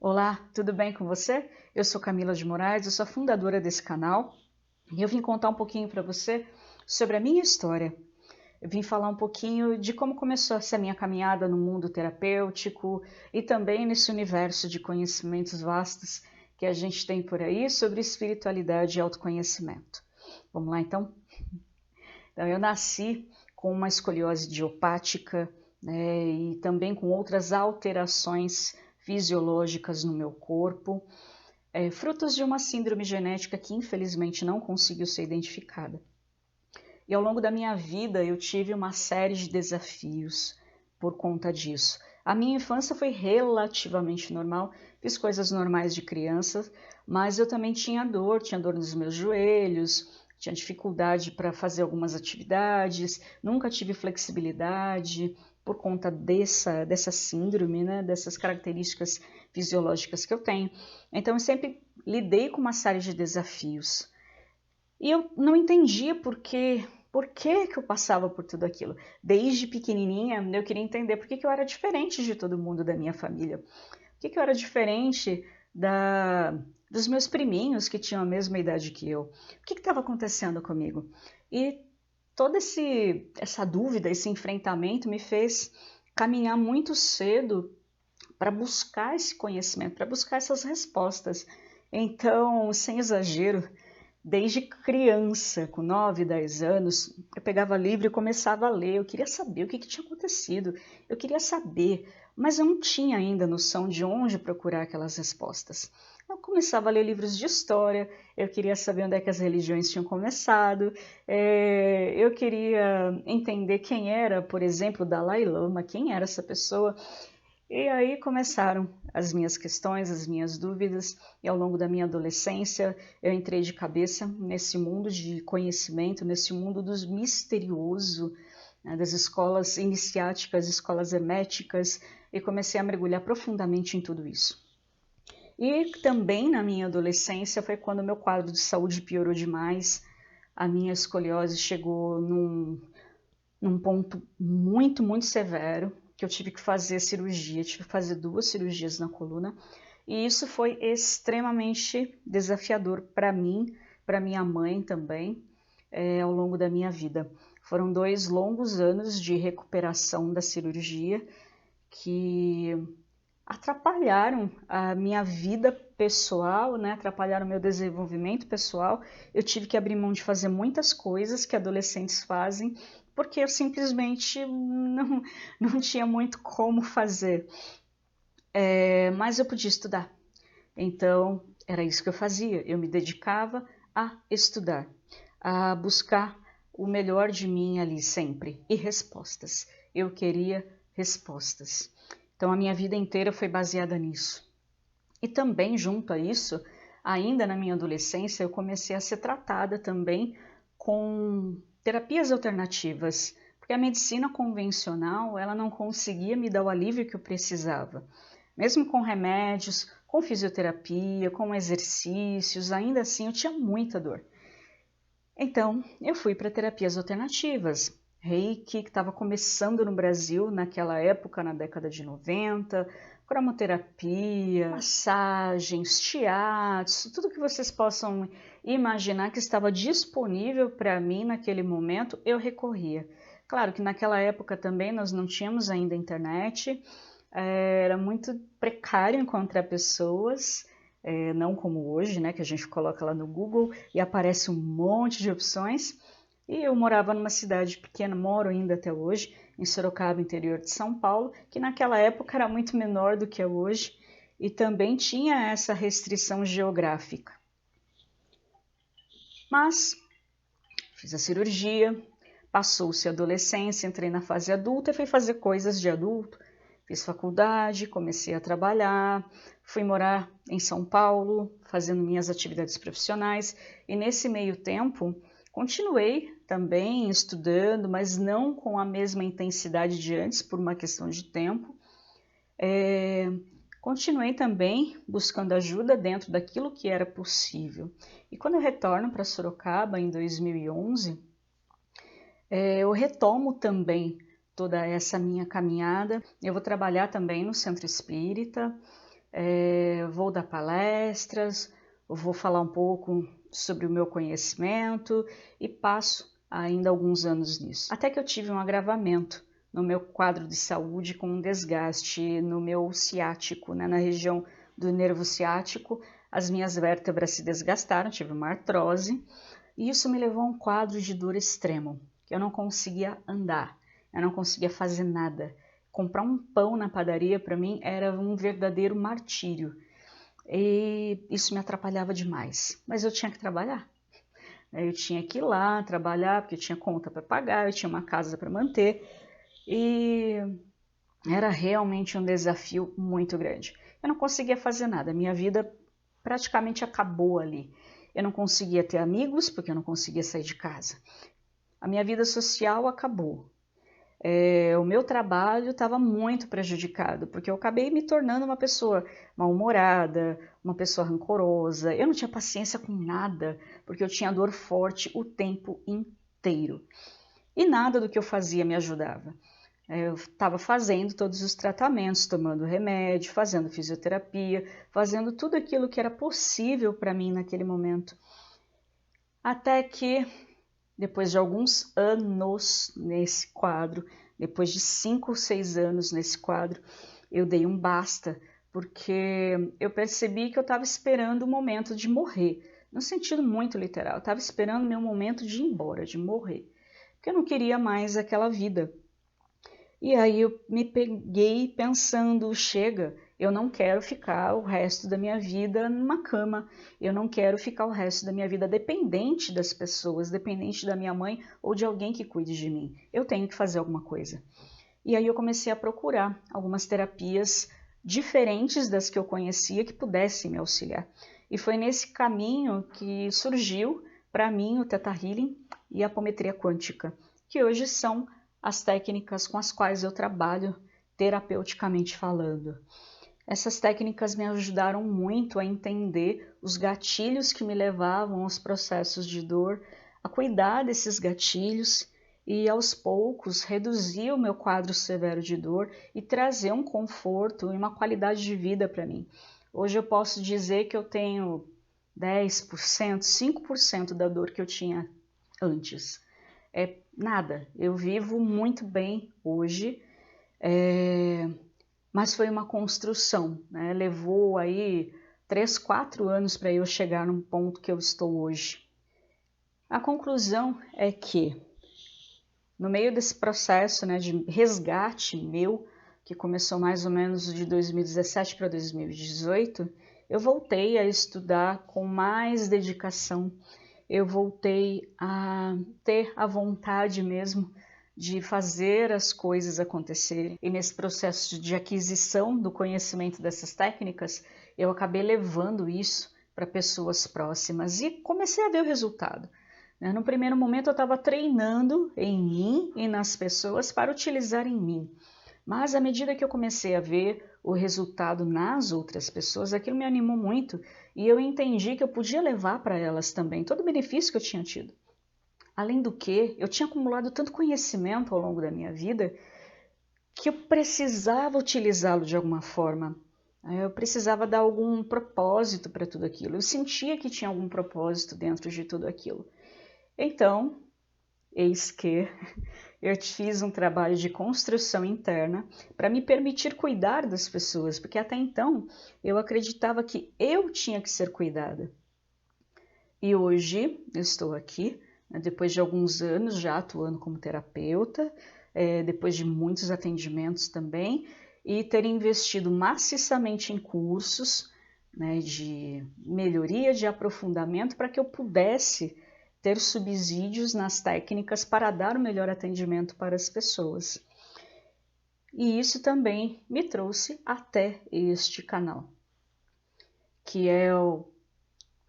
Olá, tudo bem com você? Eu sou Camila de Moraes, eu sou a fundadora desse canal e eu vim contar um pouquinho para você sobre a minha história. Eu vim falar um pouquinho de como começou essa minha caminhada no mundo terapêutico e também nesse universo de conhecimentos vastos que a gente tem por aí sobre espiritualidade e autoconhecimento. Vamos lá então? Então, eu nasci com uma escoliose idiopática, né, e também com outras alterações fisiológicas no meu corpo, frutos de uma síndrome genética que infelizmente não conseguiu ser identificada. E ao longo da minha vida eu tive uma série de desafios por conta disso. A minha infância foi relativamente normal, fiz coisas normais de criança, mas eu também tinha dor nos meus joelhos, tinha dificuldade para fazer algumas atividades, nunca tive flexibilidade por conta dessa síndrome, né, dessas características fisiológicas que eu tenho. Então eu sempre lidei com uma série de desafios. E eu não entendia por que eu passava por tudo aquilo. Desde pequenininha, eu queria entender por que eu era diferente de todo mundo da minha família. Por que eu era diferente dos meus priminhos que tinham a mesma idade que eu. O que estava acontecendo comigo? E toda essa dúvida, esse enfrentamento me fez caminhar muito cedo para buscar esse conhecimento, para buscar essas respostas. Então, sem exagero, desde criança, com 9, 10 anos, eu pegava livro e começava a ler. Eu queria saber o que tinha acontecido. Eu queria saber, mas eu não tinha ainda noção de onde procurar aquelas respostas. Eu começava a ler livros de história, eu queria saber onde é que as religiões tinham começado, eu queria entender quem era, por exemplo, o Dalai Lama, quem era essa pessoa. E aí começaram as minhas questões, as minhas dúvidas, e ao longo da minha adolescência eu entrei de cabeça nesse mundo de conhecimento, nesse mundo dos misterioso, né, das escolas iniciáticas, escolas herméticas, e comecei a mergulhar profundamente em tudo isso. E também na minha adolescência foi quando meu quadro de saúde piorou demais, a minha escoliose chegou num ponto muito, muito severo, que eu tive que fazer cirurgia, tive que fazer 2 cirurgias na coluna, e isso foi extremamente desafiador para mim, para minha mãe também, ao longo da minha vida. Foram 2 longos anos de recuperação da cirurgia que atrapalharam a minha vida pessoal, né? Atrapalharam o meu desenvolvimento pessoal. Eu tive que abrir mão de fazer muitas coisas que adolescentes fazem, porque eu simplesmente não tinha muito como fazer. Mas eu podia estudar. Então, era isso que eu fazia. Eu me dedicava a estudar, a buscar o melhor de mim ali sempre. E respostas. Eu queria respostas. Então, a minha vida inteira foi baseada nisso. E também, junto a isso, ainda na minha adolescência, eu comecei a ser tratada também com terapias alternativas, porque a medicina convencional, ela não conseguia me dar o alívio que eu precisava. Mesmo com remédios, com fisioterapia, com exercícios, ainda assim eu tinha muita dor. Então, eu fui para terapias alternativas. Reiki, que estava começando no Brasil naquela época, na década de 90, cromoterapia, massagens, shiatsu, tudo que vocês possam imaginar que estava disponível para mim naquele momento, eu recorria. Claro que naquela época também nós não tínhamos ainda internet, era muito precário encontrar pessoas, não como hoje, né, que a gente coloca lá no Google e aparece um monte de opções. E eu morava numa cidade pequena, moro ainda até hoje, em Sorocaba, interior de São Paulo, que naquela época era muito menor do que é hoje e também tinha essa restrição geográfica. Mas fiz a cirurgia, passou-se a adolescência, entrei na fase adulta e fui fazer coisas de adulto. Fiz faculdade, comecei a trabalhar, fui morar em São Paulo, fazendo minhas atividades profissionais, e nesse meio tempo continuei também estudando, mas não com a mesma intensidade de antes, por uma questão de tempo. Continuei também buscando ajuda dentro daquilo que era possível. E quando eu retorno para Sorocaba em 2011, eu retomo também toda essa minha caminhada. Eu vou trabalhar também no centro espírita, vou dar palestras, vou falar um pouco sobre o meu conhecimento e passo ainda alguns anos nisso. Até que eu tive um agravamento no meu quadro de saúde com um desgaste no meu ciático, né, na região do nervo ciático. As minhas vértebras se desgastaram, tive uma artrose e isso me levou a um quadro de dor extremo. Eu não conseguia andar, eu não conseguia fazer nada. Comprar um pão na padaria para mim era um verdadeiro martírio. E isso me atrapalhava demais, mas eu tinha que trabalhar. Eu tinha que ir lá trabalhar, porque eu tinha conta para pagar, eu tinha uma casa para manter, e era realmente um desafio muito grande. Eu não conseguia fazer nada, minha vida praticamente acabou ali. Eu não conseguia ter amigos, porque eu não conseguia sair de casa. A minha vida social acabou. O meu trabalho estava muito prejudicado, porque eu acabei me tornando uma pessoa mal-humorada, uma pessoa rancorosa. Eu não tinha paciência com nada, porque eu tinha dor forte o tempo inteiro. E nada do que eu fazia me ajudava. Eu estava fazendo todos os tratamentos, tomando remédio, fazendo fisioterapia, fazendo tudo aquilo que era possível para mim naquele momento. Até que depois de alguns anos nesse quadro, depois de 5 ou 6 anos nesse quadro, eu dei um basta, porque eu percebi que eu estava esperando o momento de morrer, no sentido muito literal, eu estava esperando o meu momento de ir embora, de morrer, porque eu não queria mais aquela vida. E aí eu me peguei pensando, chega, eu não quero ficar o resto da minha vida numa cama, eu não quero ficar o resto da minha vida dependente das pessoas, dependente da minha mãe ou de alguém que cuide de mim. Eu tenho que fazer alguma coisa. E aí eu comecei a procurar algumas terapias diferentes das que eu conhecia que pudessem me auxiliar. E foi nesse caminho que surgiu para mim o Theta Healing e a apometria quântica, que hoje são as técnicas com as quais eu trabalho terapeuticamente falando. Essas técnicas me ajudaram muito a entender os gatilhos que me levavam aos processos de dor, a cuidar desses gatilhos e aos poucos reduzir o meu quadro severo de dor e trazer um conforto e uma qualidade de vida para mim. Hoje eu posso dizer que eu tenho 10%, 5% da dor que eu tinha antes. Nada, eu vivo muito bem hoje, mas foi uma construção, né? Levou aí 3, 4 anos para eu chegar num ponto que eu estou hoje. A conclusão é que, no meio desse processo, né, de resgate meu, que começou mais ou menos de 2017 para 2018, eu voltei a estudar com mais dedicação. Eu voltei a ter a vontade mesmo de fazer as coisas acontecerem. E nesse processo de aquisição do conhecimento dessas técnicas, eu acabei levando isso para pessoas próximas e comecei a ver o resultado. No primeiro momento eu estava treinando em mim e nas pessoas para utilizar em mim. Mas à medida que eu comecei a ver o resultado nas outras pessoas, aquilo me animou muito e eu entendi que eu podia levar para elas também todo o benefício que eu tinha tido. Além do que, eu tinha acumulado tanto conhecimento ao longo da minha vida que eu precisava utilizá-lo de alguma forma. Eu precisava dar algum propósito para tudo aquilo. Eu sentia que tinha algum propósito dentro de tudo aquilo. Então, eis que eu fiz um trabalho de construção interna para me permitir cuidar das pessoas, porque até então eu acreditava que eu tinha que ser cuidada. E hoje eu estou aqui, né, depois de alguns anos já atuando como terapeuta, depois de muitos atendimentos também, e ter investido maciçamente em cursos, né, de melhoria, de aprofundamento, para que eu pudesse ter subsídios nas técnicas para dar o melhor atendimento para as pessoas. E isso também me trouxe até este canal, que é o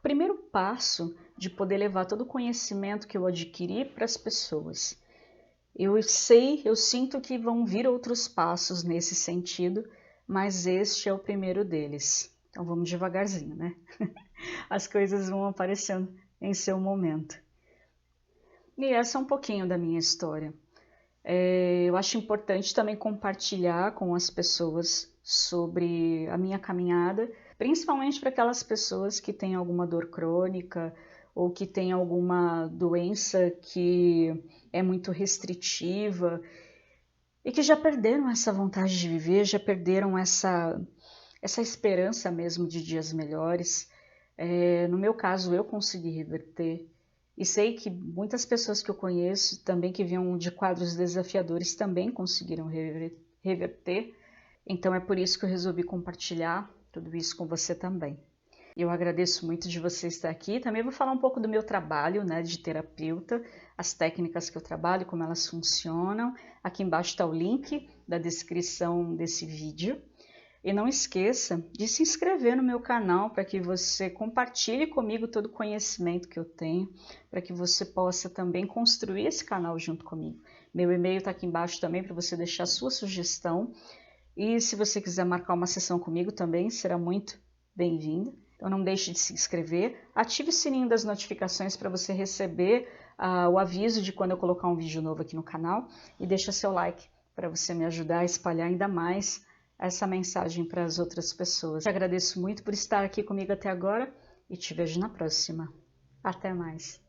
primeiro passo de poder levar todo o conhecimento que eu adquiri para as pessoas. Eu sinto que vão vir outros passos nesse sentido, mas este é o primeiro deles. Então vamos devagarzinho, né? As coisas vão aparecendo em seu momento. E essa é um pouquinho da minha história. Eu acho importante também compartilhar com as pessoas sobre a minha caminhada, principalmente para aquelas pessoas que têm alguma dor crônica ou que têm alguma doença que é muito restritiva e que já perderam essa vontade de viver, já perderam essa esperança mesmo de dias melhores. No meu caso, eu consegui reverter. E sei que muitas pessoas que eu conheço, também que vinham de quadros desafiadores, também conseguiram reverter. Então é por isso que eu resolvi compartilhar tudo isso com você também. Eu agradeço muito de você estar aqui. Também vou falar um pouco do meu trabalho, né, de terapeuta, as técnicas que eu trabalho, como elas funcionam. Aqui embaixo está o link da descrição desse vídeo. E não esqueça de se inscrever no meu canal para que você compartilhe comigo todo o conhecimento que eu tenho, para que você possa também construir esse canal junto comigo. Meu e-mail está aqui embaixo também para você deixar sua sugestão. E se você quiser marcar uma sessão comigo também, será muito bem-vindo. Então não deixe de se inscrever, ative o sininho das notificações para você receber o aviso de quando eu colocar um vídeo novo aqui no canal e deixa seu like para você me ajudar a espalhar ainda mais essa mensagem para as outras pessoas. Eu agradeço muito por estar aqui comigo até agora e te vejo na próxima. Até mais!